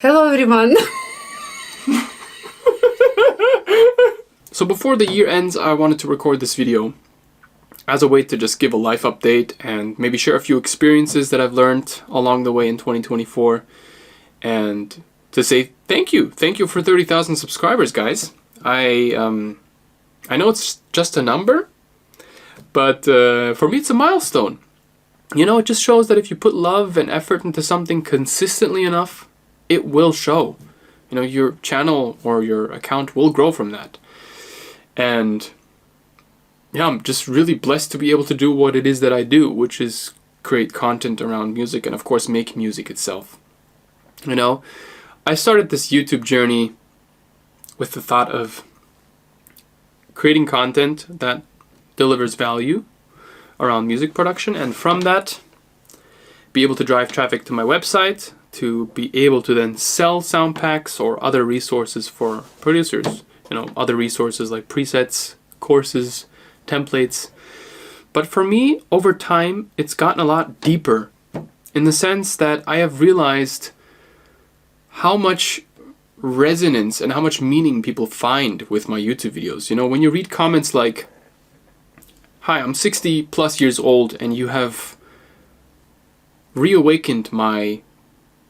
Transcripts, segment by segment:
Hello everyone! So before the year ends, I wanted to record this video as a way to just give a life update and maybe share a few experiences that I've learned along the way in 2024 and to say thank you. Thank you for 30,000 subscribers, guys. I know it's just a number, but for me it's a milestone. You know, it just shows that if you put love and effort into something consistently enough, it will show. You know, your channel or your account will grow from that. And yeah, I'm just really blessed to be able to do what it is that I do, which is create content around music and of course make music itself. You know, I started this YouTube journey with the thought of creating content that delivers value around music production, and from that be able to drive traffic to my website, to be able to then sell sound packs or other resources for producers. You know, other resources like presets, courses, templates. But for me, over time, it's gotten a lot deeper in the sense that I have realized how much resonance and how much meaning people find with my YouTube videos. You know, when you read comments like, "Hi, I'm 60 plus years old and you have reawakened my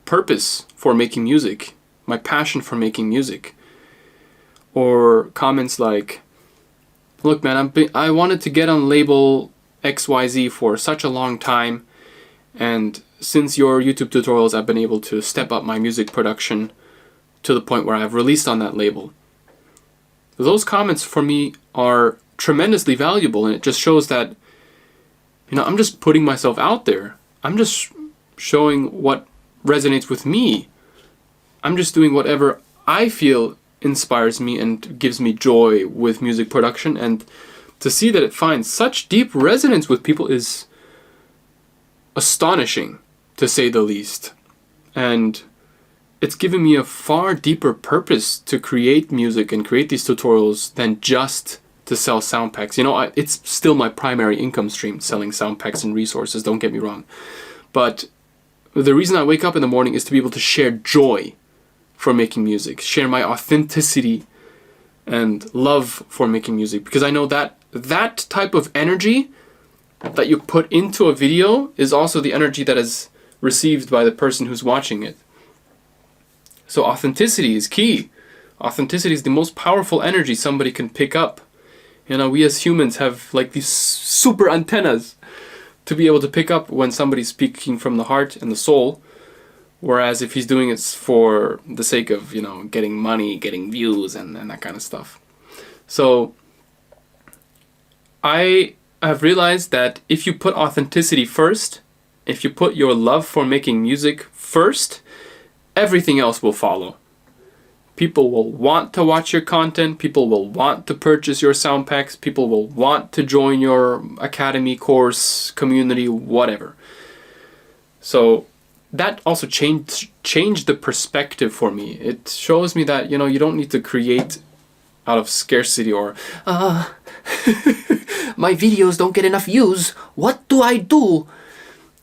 purpose for making music, my passion for making music." Or comments like, "Look man, I wanted to get on label XYZ for such a long time, and since your YouTube tutorials I've been able to step up my music production to the point where I've released on that label." Those comments for me are tremendously valuable, and it just shows that, you know, I'm just putting myself out there. I'm just showing what resonates with me. I'm just doing whatever I feel inspires me and gives me joy with music production, and to see that it finds such deep resonance with people is astonishing, to say the least. And it's given me a far deeper purpose to create music and create these tutorials than just to sell sound packs. You know, it's still my primary income stream, selling sound packs and resources, don't get me wrong. But the reason I wake up in the morning is to be able to share joy for making music, share my authenticity and love for making music, because I know that that type of energy that you put into a video is also the energy that is received by the person who's watching it. So authenticity is key. Authenticity is the most powerful energy somebody can pick up. You know, we as humans have like these super antennas to be able to pick up when somebody's speaking from the heart and the soul. Whereas if he's doing it for the sake of, you know, getting money, getting views and that kind of stuff. So I have realized that if you put authenticity first, if you put your love for making music first, everything else will follow. People will want to watch your content, people will want to purchase your sound packs, people will want to join your academy, course, community, whatever. So that also changed the perspective for me. It shows me that, you know, you don't need to create out of scarcity or my videos don't get enough views, what do I do?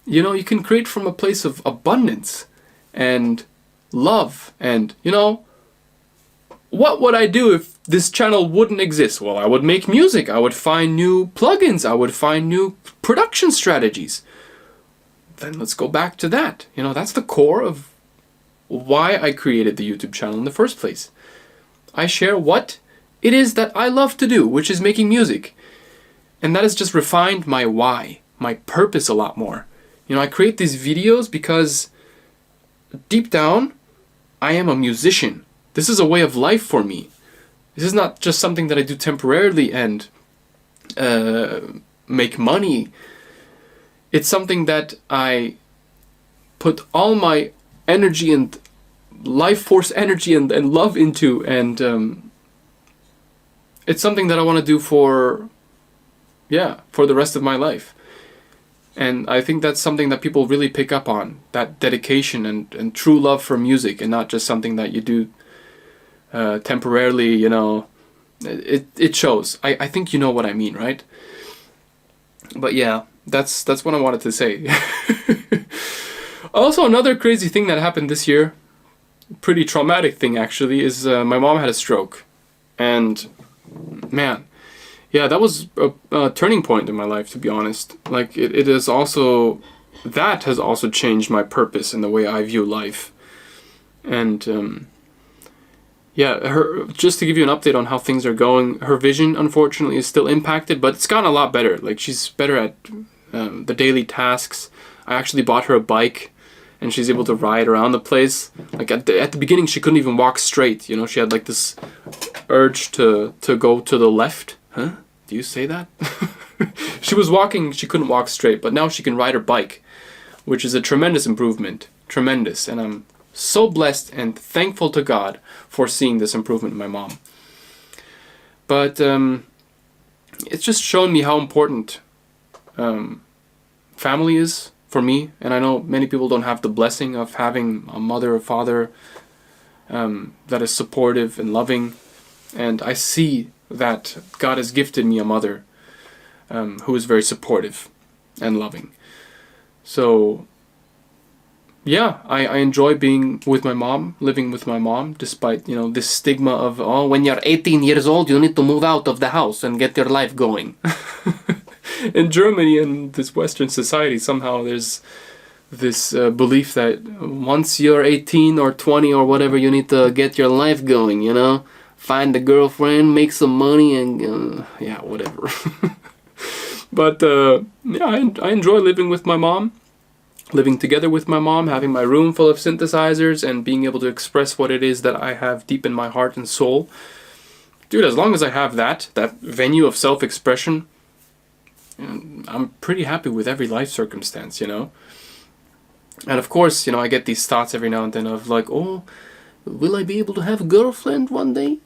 You know, you can create from a place of abundance and love. And, you know, what would I do if this channel wouldn't exist? Well, I would make music. I would find new plugins. I would find new production strategies. Then let's go back to that. You know, that's the core of why I created the YouTube channel in the first place. I share what it is that I love to do, which is making music. And that has just refined my why, my purpose a lot more. You know, I create these videos because deep down, I am a musician. This is a way of life for me. This is not just something that I do temporarily and make money. It's something that I put all my energy and life force energy and love into, and it's something that I want to do for the rest of my life. And I think that's something that people really pick up on, that dedication and true love for music, and not just something that you do temporarily, you know. It shows. I think you know what I mean, right? But yeah, that's what I wanted to say. Also, another crazy thing that happened this year pretty traumatic thing actually is my mom had a stroke. And man, yeah, that was a turning point in my life, to be honest. Like it is also, that has also changed my purpose in the way I view life. And yeah, just to give you an update on how things are going, her vision unfortunately is still impacted, but it's gotten a lot better. Like she's better at the daily tasks. I actually bought her a bike, and she's able to ride around the place. Like at the beginning, she couldn't even walk straight. You know, she had like this urge to go to the left. Huh? Do you say that? She was walking, she couldn't walk straight, but now she can ride her bike, which is a tremendous improvement. Tremendous. And I'm so blessed and thankful to God for seeing this improvement in my mom. But it's just shown me how important family is for me. And I know many people don't have the blessing of having a mother or father that is supportive and loving. And I see that God has gifted me a mother who is very supportive and loving. So yeah, I enjoy being with my mom, living with my mom, despite, you know, this stigma of, oh, when you're 18 years old, you need to move out of the house and get your life going. In Germany and this Western society, somehow there's this belief that once you're 18 or 20 or whatever, you need to get your life going, you know? Find a girlfriend, make some money, and yeah, whatever. But yeah, I enjoy living with my mom. Living together with my mom, having my room full of synthesizers, and being able to express what it is that I have deep in my heart and soul. Dude, as long as I have that venue of self-expression, I'm pretty happy with every life circumstance, you know? And of course, you know, I get these thoughts every now and then of like, oh, will I be able to have a girlfriend one day?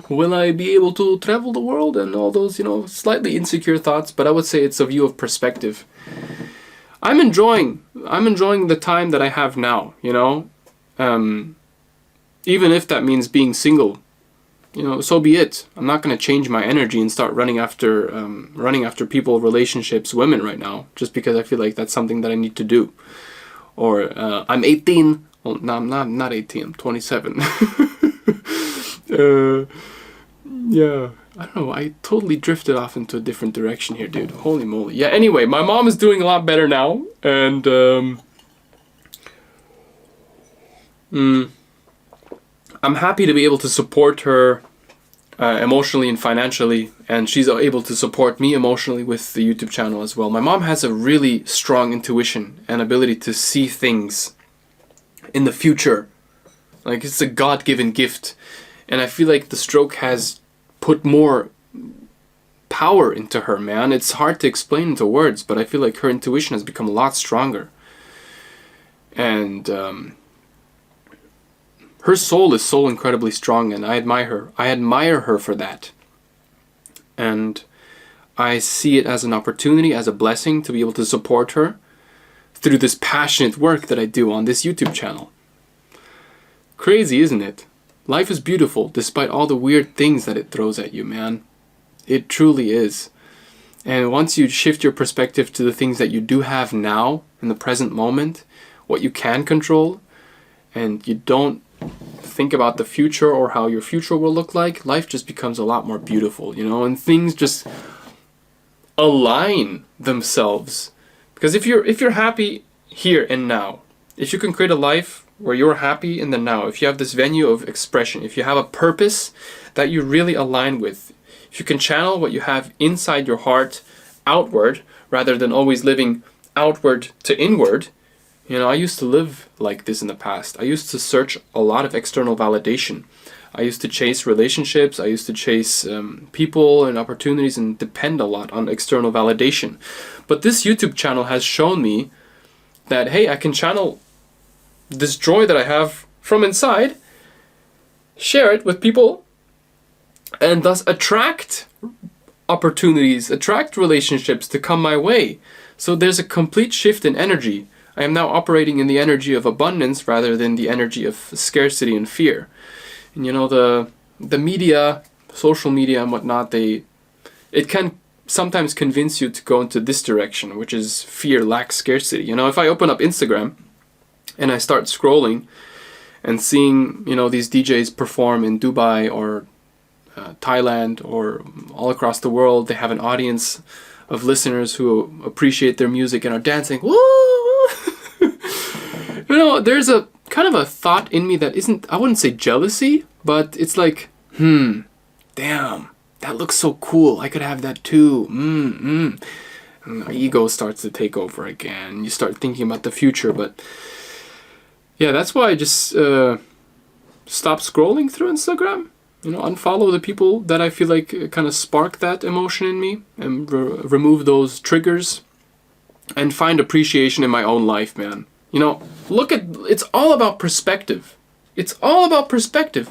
Will I be able to travel the world? And all those, you know, slightly insecure thoughts, but I would say it's a view of perspective. I'm enjoying the time that I have now, you know, even if that means being single, you know, so be it. I'm not going to change my energy and start running after people, relationships, women right now, just because I feel like that's something that I need to do. Or I'm 18. Well, no, I'm not 18. I'm 27. Yeah. I don't know, I totally drifted off into a different direction here, dude. Holy moly. Yeah, anyway, my mom is doing a lot better now, and I'm happy to be able to support her emotionally and financially, and she's able to support me emotionally with the YouTube channel as well. My mom has a really strong intuition and ability to see things in the future. Like, it's a God-given gift, and I feel like the stroke has put more power into her, man. It's hard to explain into words, but I feel like her intuition has become a lot stronger. And her soul is so incredibly strong, and I admire her. I admire her for that. And I see it as an opportunity, as a blessing to be able to support her through this passionate work that I do on this YouTube channel. Crazy, isn't it? Life is beautiful despite all the weird things that it throws at you, man. It truly is. And once you shift your perspective to the things that you do have now, in the present moment, what you can control, and you don't think about the future or how your future will look like, life just becomes a lot more beautiful, you know, and things just align themselves. Because if you're happy here and now, if you can create a life where you're happy in the now, if you have this venue of expression, if you have a purpose that you really align with, if you can channel what you have inside your heart outward rather than always living outward to inward. You know, I used to live like this in the past. I used to search a lot of external validation. I used to chase relationships. I used to chase people and opportunities and depend a lot on external validation. But this YouTube channel has shown me that, hey, I can channel this joy that I have from inside, share it with people, and thus attract opportunities, attract relationships to come my way. So there's a complete shift in energy. I am now operating in the energy of abundance rather than the energy of scarcity and fear. And you know, the media, social media and whatnot, it can sometimes convince you to go into this direction, which is fear, lack, scarcity. You know, if I open up Instagram and I start scrolling and seeing, you know, these DJs perform in Dubai or Thailand or all across the world. They have an audience of listeners who appreciate their music and are dancing. Woo! You know, there's a kind of a thought in me that isn't, I wouldn't say jealousy, but it's like, damn, that looks so cool. I could have that too. And my ego starts to take over again. You start thinking about the future, but yeah, that's why I just stop scrolling through Instagram. You know, unfollow the people that I feel like kind of spark that emotion in me, and remove those triggers, and find appreciation in my own life, man. You know, look at, it's all about perspective. It's all about perspective.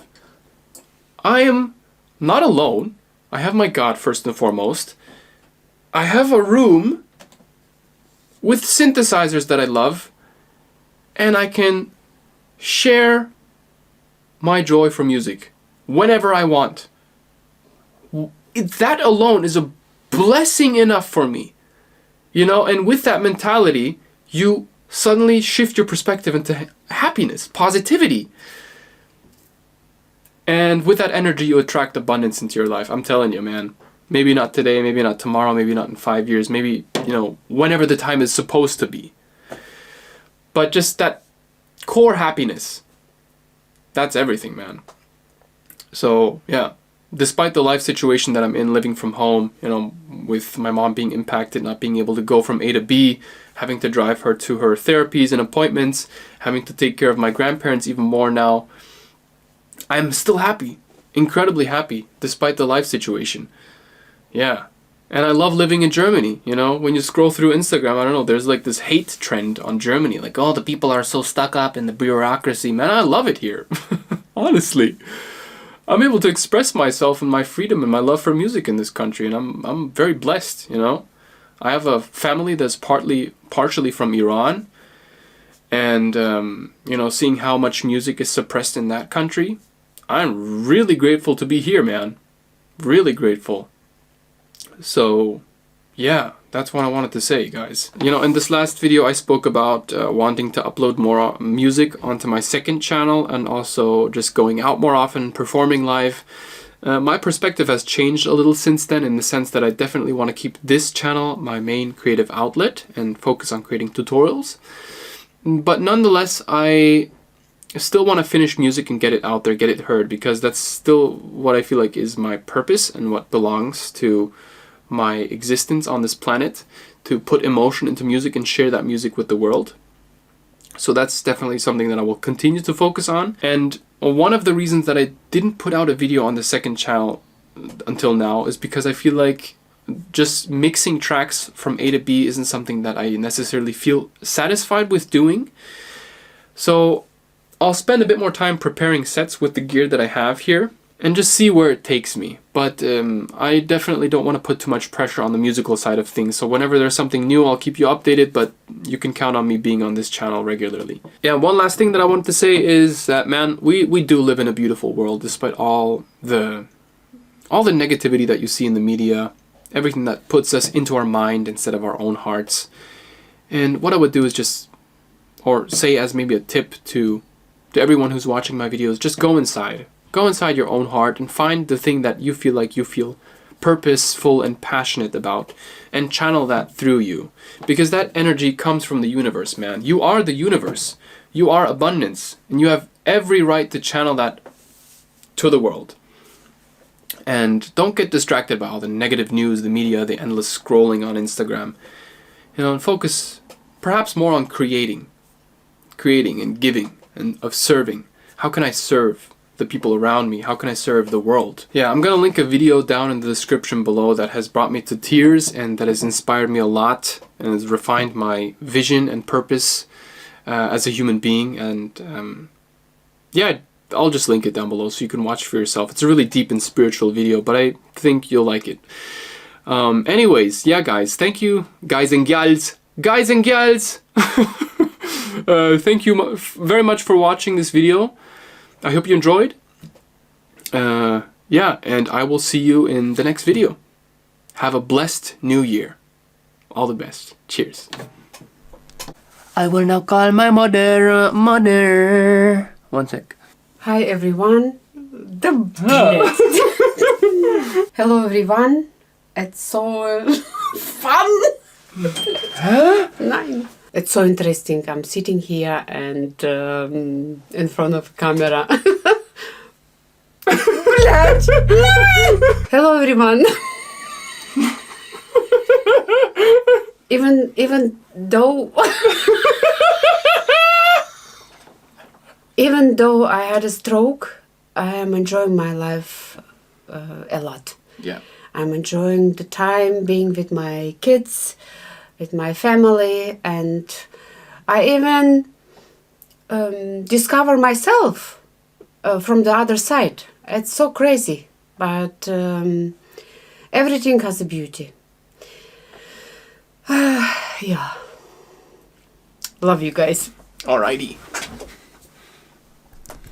I am not alone. I have my God first and foremost. I have a room with synthesizers that I love, and I can share my joy for music whenever I want. That alone is a blessing enough for me. You know, and with that mentality, you suddenly shift your perspective into happiness, positivity. And with that energy, you attract abundance into your life. I'm telling you, man. Maybe not today, maybe not tomorrow, maybe not in 5 years, maybe, you know, whenever the time is supposed to be. But just that core happiness, that's everything, man. So, yeah. Despite the life situation that I'm in, living from home, you know, with my mom being impacted, not being able to go from A to B, having to drive her to her therapies and appointments, having to take care of my grandparents even more now, I'm still happy, incredibly happy, despite the life situation. Yeah. And I love living in Germany, you know, when you scroll through Instagram, I don't know, there's like this hate trend on Germany, like, oh, the people are so stuck up in the bureaucracy. Man, I love it here. Honestly. I'm able to express myself and my freedom and my love for music in this country, and I'm very blessed, you know. I have a family that's partially from Iran, and you know, seeing how much music is suppressed in that country, I'm really grateful to be here, man. Really grateful. So, yeah, that's what I wanted to say, guys. You know, in this last video I spoke about wanting to upload more music onto my second channel, and also just going out more often, performing live. My perspective has changed a little since then, in the sense that I definitely want to keep this channel my main creative outlet and focus on creating tutorials. But nonetheless, I still want to finish music and get it out there, get it heard, because that's still what I feel like is my purpose and what belongs to my existence on this planet, to put emotion into music and share that music with the world. So that's definitely something that I will continue to focus on. And one of the reasons that I didn't put out a video on the second channel until now is because I feel like just mixing tracks from A to B isn't something that I necessarily feel satisfied with doing. So I'll spend a bit more time preparing sets with the gear that I have here, and just see where it takes me. But I definitely don't want to put too much pressure on the musical side of things. So whenever there's something new, I'll keep you updated, but you can count on me being on this channel regularly. Yeah, one last thing that I wanted to say is that, man, we do live in a beautiful world, despite all the negativity that you see in the media, everything that puts us into our mind instead of our own hearts. And what I would do is just, or say as maybe a tip to everyone who's watching my videos, just go inside. Go inside your own heart and find the thing that you feel purposeful and passionate about, and channel that through you. Because that energy comes from the universe, man. You are the universe. You are abundance. And you have every right to channel that to the world. And don't get distracted by all the negative news, the media, the endless scrolling on Instagram. You know, and focus perhaps more on creating and giving and of serving. How can I serve the people around me? How can I serve the world? Yeah, I'm gonna link a video down in the description below that has brought me to tears and that has inspired me a lot and has refined my vision and purpose as a human being. And yeah, I'll just link it down below so you can watch for yourself. It's a really deep and spiritual video, but I think you'll like it. Anyways, yeah, guys, thank you, guys and gals. Guys and gals! Thank you very much for watching this video. I hope you enjoyed. Yeah, and I will see you in the next video. Have a blessed new year. All the best. Cheers. I will now call my mother. One sec. Hi everyone. The best. Hello everyone. It's so fun. Huh? Nein. It's so interesting. I'm sitting here and in front of a camera. Hello everyone. Even though even though I had a stroke, I am enjoying my life a lot. Yeah. I'm enjoying the time being with my kids, with my family, and I even discover myself from the other side. It's so crazy, but everything has a beauty. Yeah. Love you guys. Alrighty.